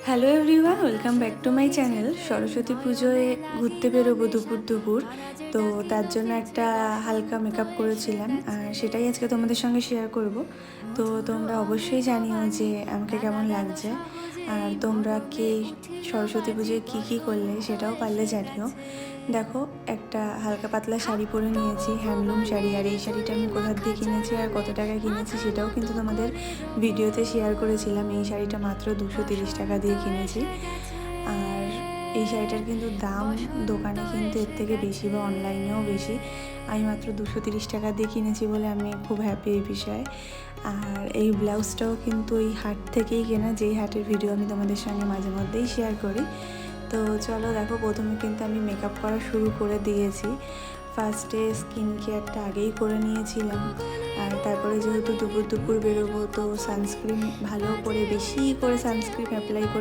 Hello everyone, welcome back to my channel. Saraswati পুজোয় ঘুরতে বেরোবো দুপুর দুপুর, তো তার জন্য একটা হালকা মেকআপ করেছিলাম আর সেটাই আজকে তোমাদের সঙ্গে শেয়ার করব। তো তোমরা অবশ্যই জানিও যে আমাকে কেমন লাগছে, আর তোমরা কে সরস্বতী পুজোয় কী কী করলে সেটাও পারলে জানিও। দেখো, একটা হালকা পাতলা শাড়ি পরে নিয়েছি, হ্যান্ডলুম শাড়ি। আর এই শাড়িটা আমি কোথা দিয়ে কিনেছি আর কত টাকায় কিনেছি সেটাও কিন্তু তোমাদের ভিডিওতে শেয়ার করেছিলাম। এই শাড়িটা মাত্র 230 টাকা দিয়ে কিনেছি। আর এই শাড়িটার কিন্তু দাম দোকানে কিন্তু এর থেকে বেশি, বা অনলাইনেও বেশি। আমি মাত্র 230 টাকা দিয়ে কিনেছি বলে আমি খুব হ্যাপি এই বিষয়ে। আর এই ব্লাউজটাও কিন্তু এই হাট থেকেই কেনা, যেই হাটের ভিডিও আমি তোমাদের সঙ্গে মাঝে মধ্যেই শেয়ার করি। তো চলো দেখো, প্রথমে কিন্তু আমি মেকআপ করা শুরু করে দিয়েছি। ফার্স্টে স্কিন কেয়ারটা আগেই করে নিয়েছিলাম, আর তারপরে যেহেতু দুপুর দুপুর বেরোবো তো সানস্ক্রিন ভালো করে, বেশি করে সানস্ক্রিন অ্যাপ্লাই করে